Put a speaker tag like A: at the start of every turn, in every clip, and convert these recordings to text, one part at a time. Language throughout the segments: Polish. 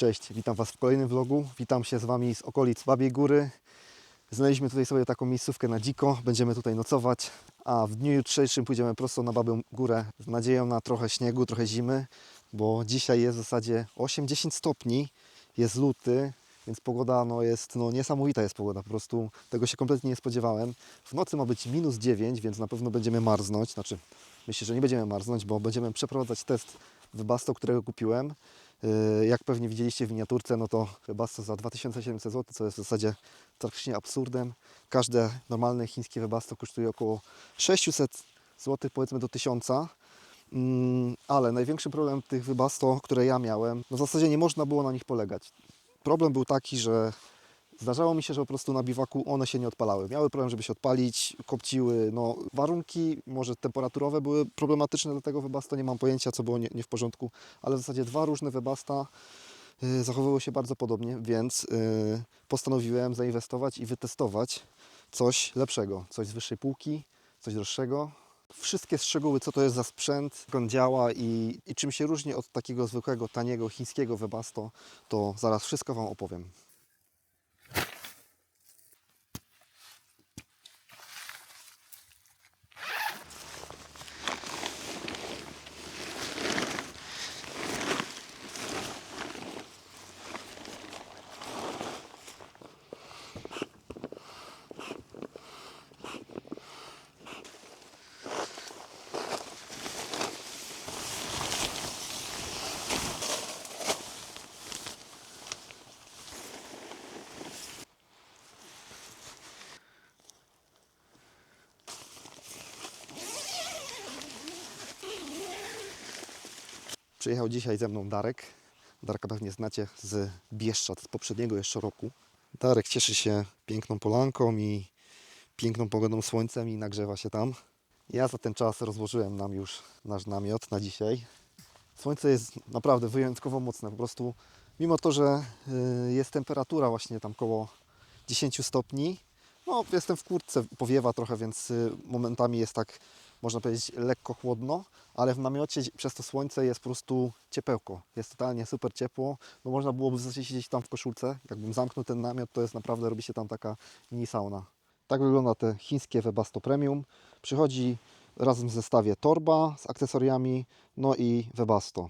A: Cześć, witam Was w kolejnym vlogu. Witam się z Wami z okolic Babiej Góry. Znaleźliśmy tutaj sobie taką miejscówkę na dziko. Będziemy tutaj nocować, a w dniu jutrzejszym pójdziemy prosto na Babią Górę z nadzieją na trochę śniegu, trochę zimy, bo dzisiaj jest w zasadzie 8-10 stopni, jest luty, więc pogoda jest niesamowita jest pogoda, po prostu tego się kompletnie nie spodziewałem. W nocy ma być -9, więc na pewno będziemy marznąć, myślę, że nie będziemy marznąć, bo będziemy przeprowadzać test Webasto, którego kupiłem. Jak pewnie widzieliście w miniaturce, no to Webasto za 2700 zł, co jest w zasadzie praktycznie absurdem. Każde normalne chińskie Webasto kosztuje około 600 zł, powiedzmy do 1000. Ale największy problem tych Webasto, które ja miałem, no w zasadzie nie można było na nich polegać. Problem był taki, że zdarzało mi się, że po prostu na biwaku one się nie odpalały. Miały problem, żeby się odpalić, kopciły. Warunki może temperaturowe były problematyczne dla tego Webasto, nie mam pojęcia, co było nie w porządku, ale w zasadzie dwa różne Webasta zachowywały się bardzo podobnie, więc postanowiłem zainwestować i wytestować coś lepszego, coś z wyższej półki, coś droższego. Wszystkie szczegóły, co to jest za sprzęt, jak on działa i czym się różni od takiego zwykłego, taniego chińskiego Webasto, to zaraz wszystko Wam opowiem. Przyjechał dzisiaj ze mną Darek. Darka pewnie znacie z Bieszczad, z poprzedniego jeszcze roku. Darek cieszy się piękną polanką i piękną pogodą, słońcem i nagrzewa się tam. Ja za ten czas rozłożyłem nam już nasz namiot na dzisiaj. Słońce jest naprawdę wyjątkowo mocne. Po prostu mimo to, że jest temperatura właśnie tam koło 10 stopni, no jestem w kurtce, powiewa trochę, więc momentami jest tak, można powiedzieć, lekko chłodno, ale w namiocie przez to słońce jest po prostu ciepełko. Jest totalnie super ciepło. No można byłoby w zasadzie siedzieć tam w koszulce. Jakbym zamknął ten namiot, to jest naprawdę, robi się tam taka mini sauna. Tak wygląda te chińskie Webasto Premium. Przychodzi razem w zestawie torba z akcesoriami, no i Webasto.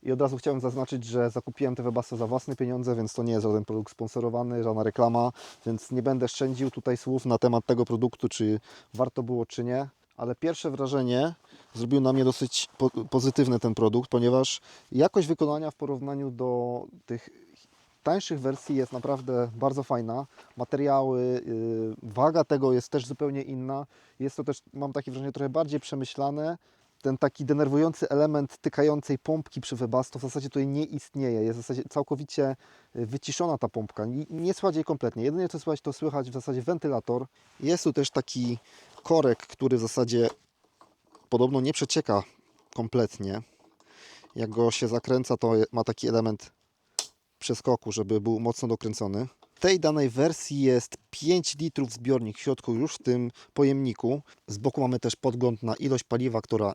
A: I od razu chciałem zaznaczyć, że zakupiłem te Webasto za własne pieniądze, więc to nie jest żaden produkt sponsorowany, żadna reklama, więc nie będę szczędził tutaj słów na temat tego produktu, czy warto było, czy nie. Ale pierwsze wrażenie zrobił na mnie dosyć pozytywny ten produkt, ponieważ jakość wykonania w porównaniu do tych tańszych wersji jest naprawdę bardzo fajna. Materiały, waga tego jest też zupełnie inna. Jest to też, mam takie wrażenie, trochę bardziej przemyślane. Ten taki denerwujący element tykającej pompki przy Webasto w zasadzie tutaj nie istnieje. Jest w zasadzie całkowicie wyciszona ta pompka. Nie słychać jej kompletnie. Jedynie co słychać, to słychać w zasadzie wentylator. Jest tu też taki korek, który w zasadzie podobno nie przecieka kompletnie. Jak go się zakręca, to ma taki element przeskoku, żeby był mocno dokręcony. W tej danej wersji jest 5 litrów zbiornik w środku już w tym pojemniku. Z boku mamy też podgląd na ilość paliwa, która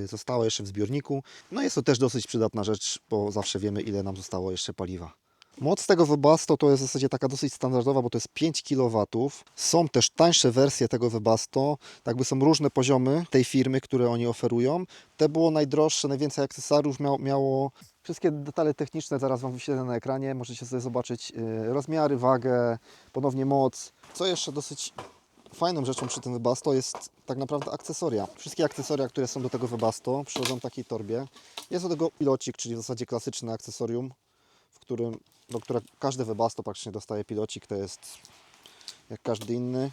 A: została jeszcze w zbiorniku. No jest to też dosyć przydatna rzecz, bo zawsze wiemy, ile nam zostało jeszcze paliwa. Moc tego Webasto to jest w zasadzie taka dosyć standardowa, bo to jest 5 kW. Są też tańsze wersje tego Webasto. Jakby są różne poziomy tej firmy, które oni oferują. Te było najdroższe, najwięcej akcesoriów miało. Wszystkie detale techniczne zaraz Wam wyświetlę na ekranie. Możecie sobie zobaczyć rozmiary, wagę, ponownie moc. Co jeszcze dosyć fajną rzeczą przy tym Webasto jest tak naprawdę akcesoria. Wszystkie akcesoria, które są do tego Webasto, przychodzą w takiej torbie. Jest do tego pilocik, czyli w zasadzie klasyczne akcesorium, do którego każde Webasto praktycznie dostaje pilocik. To jest jak każdy inny.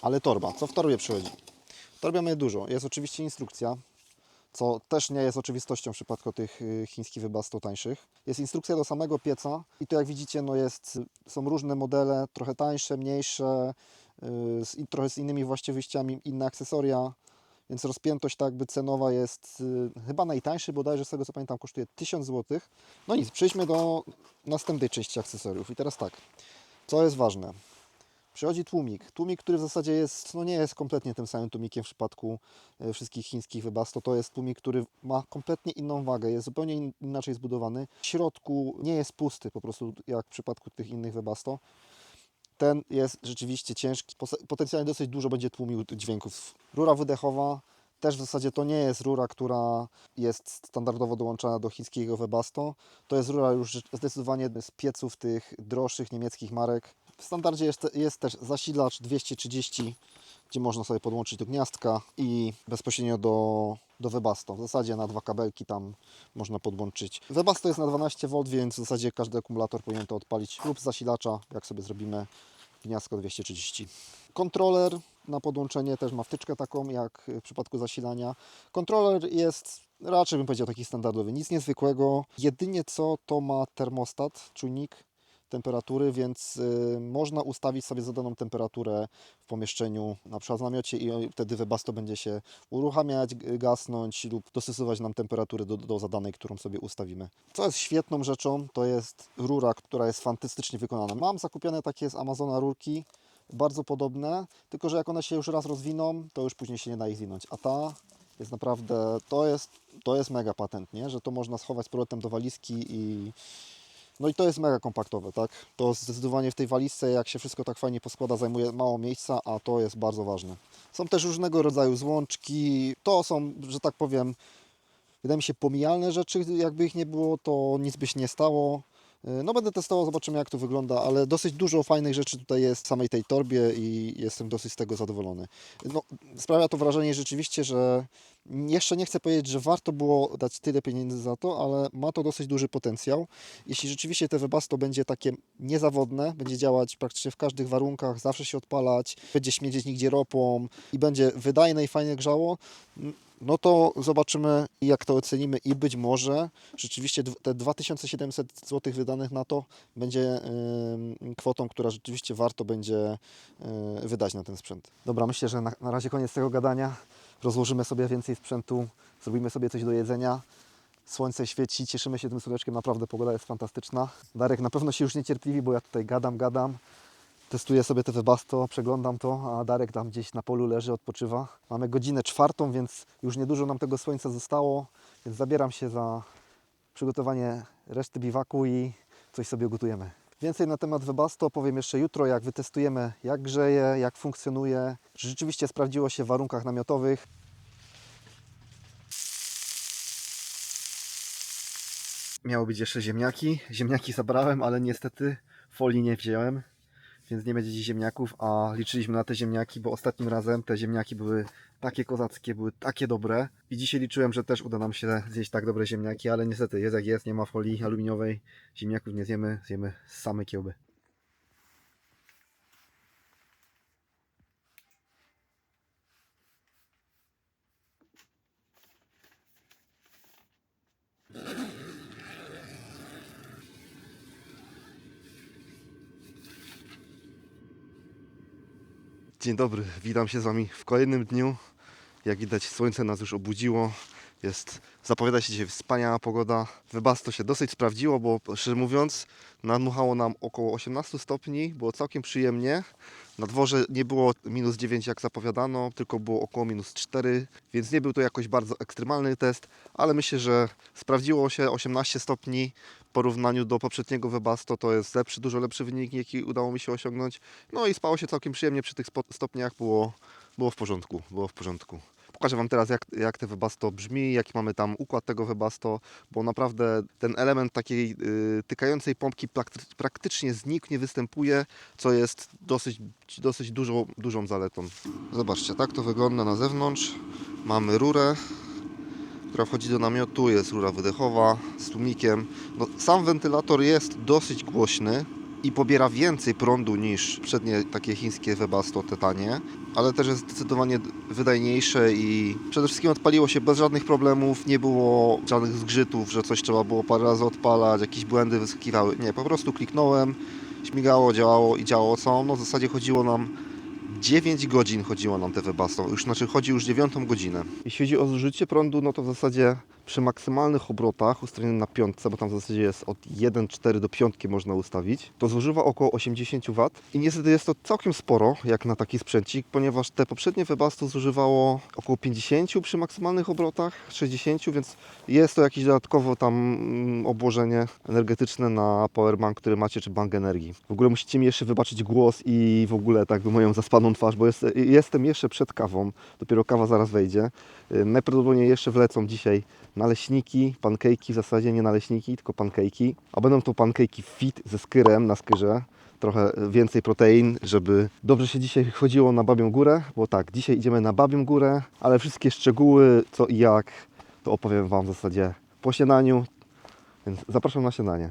A: Ale torba. Co w torbie przychodzi? W torbie mamy dużo. Jest oczywiście instrukcja, co też nie jest oczywistością w przypadku tych chińskich Webasto tańszych. Jest instrukcja do samego pieca i to jak widzicie są różne modele, trochę tańsze, mniejsze, trochę z innymi właściwościami, inne akcesoria, więc rozpiętość tak jakby cenowa jest chyba najtańszy, bodajże z tego co pamiętam kosztuje 1000 zł. No nic, przejdźmy do następnej części akcesoriów i teraz tak, co jest ważne. Przychodzi tłumik. Tłumik, który w zasadzie jest, no nie jest kompletnie tym samym tłumikiem w przypadku wszystkich chińskich Webasto. To jest tłumik, który ma kompletnie inną wagę, jest zupełnie inaczej zbudowany. W środku nie jest pusty po prostu jak w przypadku tych innych Webasto. Ten jest rzeczywiście ciężki, potencjalnie dosyć dużo będzie tłumił dźwięków. Rura wydechowa też w zasadzie to nie jest rura, która jest standardowo dołączana do chińskiego Webasto. To jest rura już zdecydowanie z pieców tych droższych niemieckich marek. W standardzie jest też zasilacz 230, gdzie można sobie podłączyć do gniazdka i bezpośrednio do Webasto. W zasadzie na 2 kabelki tam można podłączyć. Webasto jest na 12 V, więc w zasadzie każdy akumulator powinien to odpalić lub z zasilacza, jak sobie zrobimy gniazdko 230. Kontroler na podłączenie też ma wtyczkę taką jak w przypadku zasilania. Kontroler jest raczej bym powiedział taki standardowy, nic niezwykłego. Jedynie co to ma termostat, czujnik temperatury, więc można ustawić sobie zadaną temperaturę w pomieszczeniu, na przykład w namiocie i wtedy Webasto będzie się uruchamiać, gasnąć lub dostosować nam temperaturę do zadanej, którą sobie ustawimy. Co jest świetną rzeczą, to jest rura, która jest fantastycznie wykonana. Mam zakupione takie z Amazona rurki, bardzo podobne, tylko że jak one się już raz rozwiną, to już później się nie da ich zwinąć, a ta jest naprawdę, to jest mega patent, nie? Że to można schować z powrotem do walizki i no i to jest mega kompaktowe, tak? To zdecydowanie w tej walizce, jak się wszystko tak fajnie poskłada, zajmuje mało miejsca, a to jest bardzo ważne. Są też różnego rodzaju złączki. To są, że tak powiem, wydaje mi się pomijalne rzeczy. Jakby ich nie było, to nic by się nie stało. No będę testował, zobaczymy jak to wygląda, ale dosyć dużo fajnych rzeczy tutaj jest w samej tej torbie i jestem dosyć z tego zadowolony. No, sprawia to wrażenie rzeczywiście, że jeszcze nie chcę powiedzieć, że warto było dać tyle pieniędzy za to, ale ma to dosyć duży potencjał. Jeśli rzeczywiście te Webasto będzie takie niezawodne, będzie działać praktycznie w każdych warunkach, zawsze się odpalać, będzie śmierdzieć nigdzie ropą i będzie wydajne i fajnie grzało, no to zobaczymy jak to ocenimy i być może rzeczywiście te 2700 zł wydanych na to będzie kwotą, która rzeczywiście warto będzie wydać na ten sprzęt. Dobra, myślę, że na razie koniec tego gadania. Rozłożymy sobie więcej sprzętu, zrobimy sobie coś do jedzenia. Słońce świeci, cieszymy się tym słoneczkiem, naprawdę pogoda jest fantastyczna. Darek na pewno się już niecierpliwi, bo ja tutaj gadam. Testuję sobie te Webasto, przeglądam to, a Darek tam gdzieś na polu leży, odpoczywa. Mamy godzinę 4, więc już niedużo nam tego słońca zostało, więc zabieram się za przygotowanie reszty biwaku i coś sobie gotujemy. Więcej na temat Webasto powiem jeszcze jutro, jak wytestujemy, jak grzeje, jak funkcjonuje, czy rzeczywiście sprawdziło się w warunkach namiotowych. Miało być jeszcze ziemniaki. Ziemniaki zabrałem, ale niestety folii nie wziąłem, więc nie będzie dziś ziemniaków, a liczyliśmy na te ziemniaki, bo ostatnim razem te ziemniaki były takie kozackie, były takie dobre i dzisiaj liczyłem, że też uda nam się zjeść tak dobre ziemniaki, ale niestety jest jak jest, nie ma folii aluminiowej, ziemniaków nie zjemy, zjemy same kiełby. Dzień dobry, witam się z Wami w kolejnym dniu. Jak widać, słońce nas już obudziło. Zapowiada się dzisiaj wspaniała pogoda. Webasto się dosyć sprawdziło, bo szczerze mówiąc nadmuchało nam około 18 stopni, było całkiem przyjemnie. Na dworze nie było -9 jak zapowiadano, tylko było około -4, więc nie był to jakoś bardzo ekstremalny test, ale myślę, że sprawdziło się 18 stopni w porównaniu do poprzedniego Webasto, to jest dużo lepszy wynik, jaki udało mi się osiągnąć. No i spało się całkiem przyjemnie przy tych stopniach, było w porządku, było w porządku. Pokażę Wam teraz jak te Webasto brzmi, jaki mamy tam układ tego Webasto, bo naprawdę ten element takiej tykającej pompki praktycznie znikł, nie występuje, co jest dosyć dużą zaletą. Zobaczcie, tak to wygląda na zewnątrz. Mamy rurę, która wchodzi do namiotu, jest rura wydechowa z tłumikiem. No, sam wentylator jest dosyć głośny i pobiera więcej prądu niż przednie takie chińskie Webasto, te tanie, ale też jest zdecydowanie wydajniejsze i przede wszystkim odpaliło się bez żadnych problemów, nie było żadnych zgrzytów, że coś trzeba było parę razy odpalać, jakieś błędy wyskakiwały. Nie, po prostu kliknąłem, śmigało, działało i działało całą noc. W zasadzie chodziło nam 9 godzin chodziło nam te Webasto, chodzi już 9. godzinę. Jeśli chodzi o zużycie prądu, no to w zasadzie przy maksymalnych obrotach ustawionym na piątce, bo tam w zasadzie jest od 1,4 do piątki można ustawić, to zużywa około 80 W i niestety jest to całkiem sporo jak na taki sprzęcik, ponieważ te poprzednie Webasto zużywało około 50 przy maksymalnych obrotach, 60, więc jest to jakieś dodatkowo tam obłożenie energetyczne na powerbank, który macie, czy bank energii. W ogóle musicie mi jeszcze wybaczyć głos i w ogóle tak moją zaspaną twarz, bo jestem jeszcze przed kawą, dopiero kawa zaraz wejdzie. Najprawdopodobniej jeszcze wlecą dzisiaj naleśniki, pankejki, w zasadzie nie naleśniki, tylko pankejki, a będą to pankejki fit ze skyrem na skyrze. Trochę więcej protein, żeby dobrze się dzisiaj chodziło na Babią Górę, bo tak, dzisiaj idziemy na Babią Górę, ale wszystkie szczegóły, co i jak, to opowiem Wam w zasadzie po śniadaniu, więc zapraszam na śniadanie.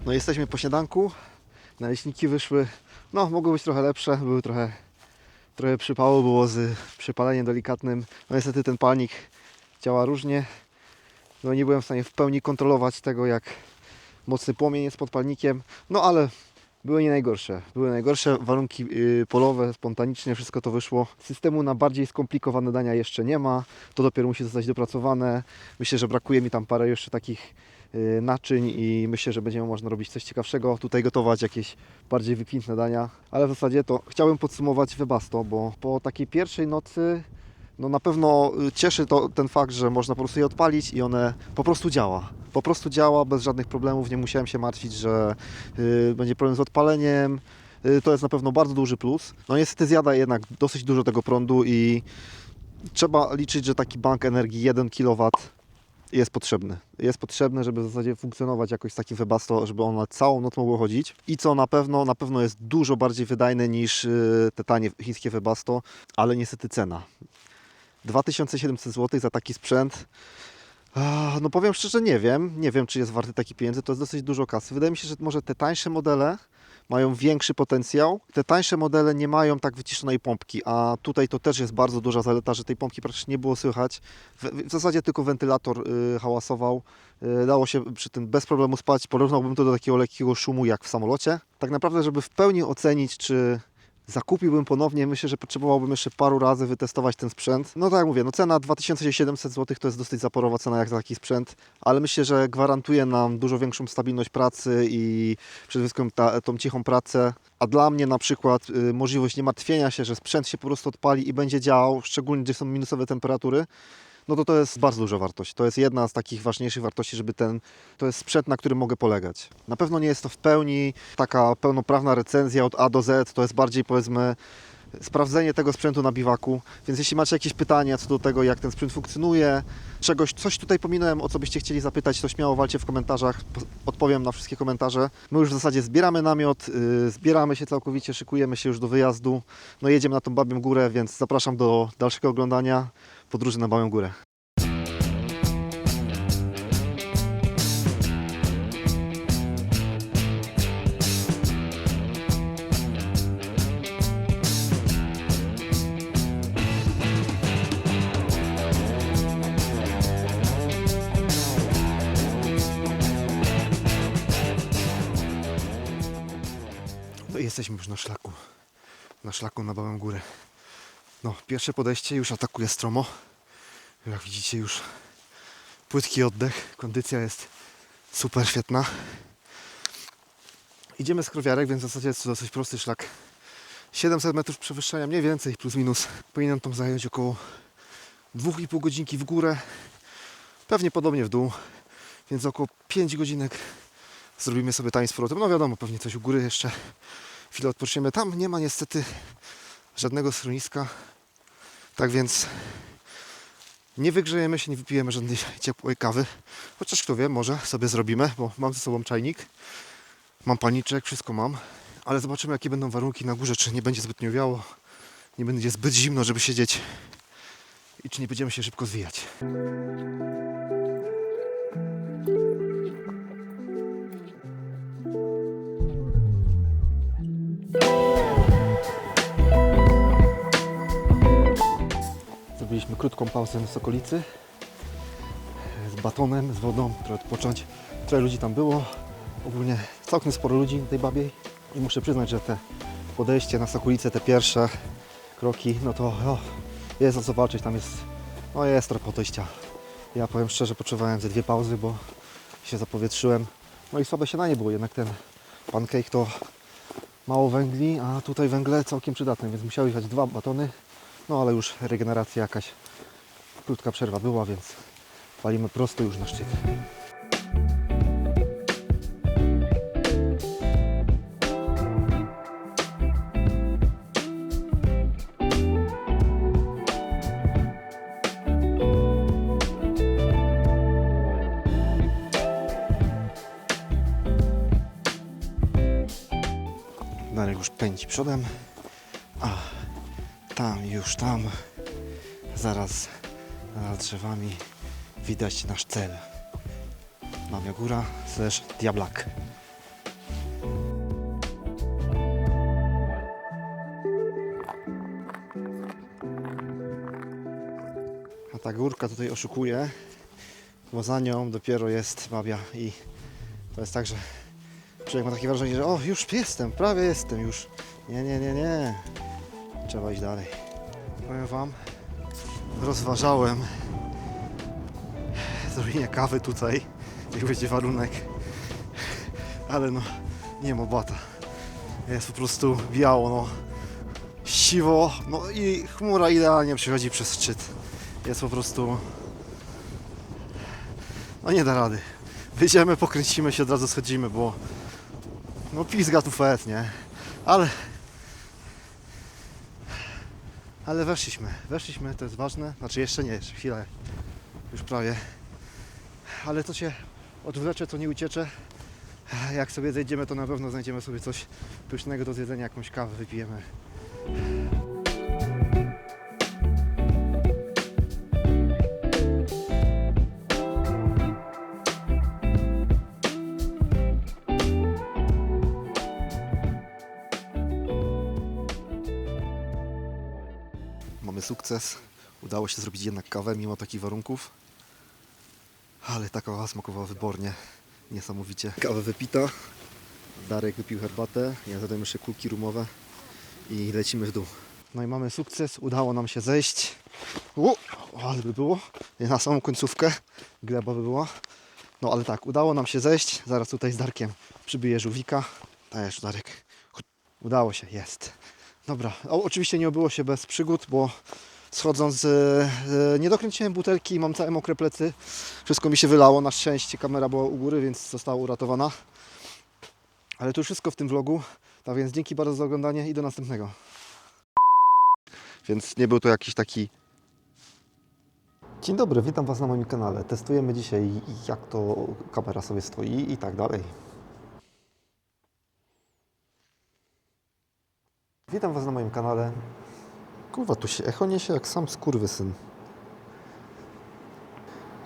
A: No jesteśmy po śniadanku, naleśniki wyszły, no mogły być trochę lepsze, były trochę przypało było z przypaleniem delikatnym. No niestety ten palnik działa różnie, no nie byłem w stanie w pełni kontrolować tego, jak mocny płomień jest pod palnikiem, no ale były najgorsze warunki polowe, spontanicznie wszystko to wyszło. Systemu na bardziej skomplikowane dania jeszcze nie ma, to dopiero musi zostać dopracowane. Myślę, że brakuje mi tam parę jeszcze takich naczyń i myślę, że będziemy można robić coś ciekawszego, tutaj gotować jakieś bardziej wykwintne dania, ale w zasadzie to chciałbym podsumować Webasto, bo po takiej pierwszej nocy no na pewno cieszy to ten fakt, że można po prostu je odpalić i one po prostu działa. Po prostu działa bez żadnych problemów, nie musiałem się martwić, że będzie problem z odpaleniem. To jest na pewno bardzo duży plus. No niestety zjada jednak dosyć dużo tego prądu i trzeba liczyć, że taki bank energii 1 kW jest potrzebny. Jest potrzebny, żeby w zasadzie funkcjonować jakoś taki Webasto, żeby on na całą noc mogło chodzić. I co na pewno jest dużo bardziej wydajne niż te tanie chińskie Webasto, ale niestety cena. 2700 zł za taki sprzęt. No powiem szczerze, nie wiem czy jest warty taki pieniędzy, to jest dosyć dużo kasy. Wydaje mi się, że może te tańsze modele mają większy potencjał. Te tańsze modele nie mają tak wyciszonej pompki, a tutaj to też jest bardzo duża zaleta, że tej pompki praktycznie nie było słychać. W zasadzie tylko wentylator hałasował. Dało się przy tym bez problemu spać. Porównałbym to do takiego lekkiego szumu jak w samolocie. Tak naprawdę, żeby w pełni ocenić, czy zakupiłbym ponownie, myślę, że potrzebowałbym jeszcze paru razy wytestować ten sprzęt. No tak jak mówię, no cena 2700 zł to jest dosyć zaporowa cena jak za taki sprzęt, ale myślę, że gwarantuje nam dużo większą stabilność pracy i przede wszystkim tą cichą pracę. A dla mnie na przykład możliwość nie martwienia się, że sprzęt się po prostu odpali i będzie działał, szczególnie gdzie są minusowe temperatury, no to jest bardzo duża wartość. To jest jedna z takich ważniejszych wartości, żeby to jest sprzęt, na którym mogę polegać. Na pewno nie jest to w pełni taka pełnoprawna recenzja od A do Z, to jest bardziej powiedzmy sprawdzenie tego sprzętu na biwaku, więc jeśli macie jakieś pytania co do tego, jak ten sprzęt funkcjonuje, coś tutaj pominąłem, o co byście chcieli zapytać, to śmiało walcie w komentarzach, odpowiem na wszystkie komentarze. My już w zasadzie zbieramy namiot, zbieramy się całkowicie, szykujemy się już do wyjazdu, no jedziemy na tą Babią Górę, więc zapraszam do dalszego oglądania podróży na Babią Górę. No i jesteśmy już na szlaku na Babią Górę. No, pierwsze podejście już atakuje stromo. Jak widzicie już płytki oddech, kondycja jest super świetna. Idziemy z Krowiarek, więc w zasadzie jest to dosyć prosty szlak. 700 metrów przewyższenia, mniej więcej, plus minus. Powinien tam zająć około 2,5 godzinki w górę, pewnie podobnie w dół, więc około 5 godzinek zrobimy sobie tam z powrotem. No wiadomo, pewnie coś u góry jeszcze chwilę odpoczniemy. Tam nie ma niestety żadnego schroniska, tak więc nie wygrzejemy się, nie wypijemy żadnej ciepłej kawy. Chociaż kto wie, może sobie zrobimy, bo mam ze sobą czajnik, mam palniczek, wszystko mam. Ale zobaczymy, jakie będą warunki na górze, czy nie będzie zbytnio wiało, nie będzie zbyt zimno, żeby siedzieć i czy nie będziemy się szybko zwijać. krótką pauzę na Sokolicy z batonem, z wodą, trochę odpocząć. Trochę ludzi tam było, ogólnie całkiem sporo ludzi na tej Babiej i muszę przyznać, że te podejście na Sokolicę, te pierwsze kroki, no to jest o co walczyć, tam jest trochę podejścia. Ja powiem szczerze, potrzebowałem ze 2 pauzy, bo się zapowietrzyłem, no i słabe śniadanie było, jednak ten pancake to mało węgli, a tutaj węgle całkiem przydatne, więc musiały jechać 2 batony, no ale już regeneracja jakaś, krótka przerwa była, więc walimy prosto już na szczyt. Darek już pędzi przodem, a tam, zaraz za drzewami widać nasz cel. Mamia Góra / Diablak. A ta górka tutaj oszukuje, bo za nią dopiero jest Babia i to jest tak, że człowiek ma takie wrażenie, że już jestem, prawie jestem już. Nie. Trzeba iść dalej. Powiem Wam, rozważałem zrobienie kawy tutaj, jak będzie warunek, ale no nie ma bata. Jest po prostu biało, siwo, no i chmura idealnie przechodzi przez szczyt. Jest po prostu, no nie da rady. Wyjdziemy, pokręcimy się, od razu schodzimy, bo no pizga tu fet, nie? Ale weszliśmy, to jest ważne. Znaczy jeszcze nie, jeszcze chwilę, już prawie. Ale to się odwlecze, to nie uciecze. Jak sobie zejdziemy, to na pewno znajdziemy sobie coś pysznego do zjedzenia, jakąś kawę wypijemy. Mamy sukces. Udało się zrobić jednak kawę mimo takich warunków. Ale ta kawa smakowała wybornie. Niesamowicie. Kawę wypita. Darek wypił herbatę. Ja zadałem jeszcze kulki rumowe. I lecimy w dół. No i mamy sukces. Udało nam się zejść. Ale by było. Na samą końcówkę. Gleba by była. No ale tak, udało nam się zejść. Zaraz tutaj z Darkiem przybyje żółwika. Dajesz, Darek. Udało się, jest. Dobra, oczywiście nie obyło się bez przygód, bo schodząc nie dokręciłem butelki, mam całe mokre plecy. Wszystko mi się wylało, na szczęście kamera była u góry, więc została uratowana. Ale to już wszystko w tym vlogu, tak więc dzięki bardzo za oglądanie i do następnego. Więc nie był to jakiś taki... Dzień dobry, witam Was na moim kanale. Testujemy dzisiaj, jak to kamera sobie stoi i tak dalej. Witam Was na moim kanale. Kurwa, tu się echo niesie jak sam skurwysyn.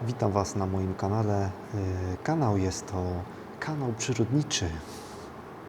A: Witam Was na moim kanale. Kanał jest to kanał przyrodniczy.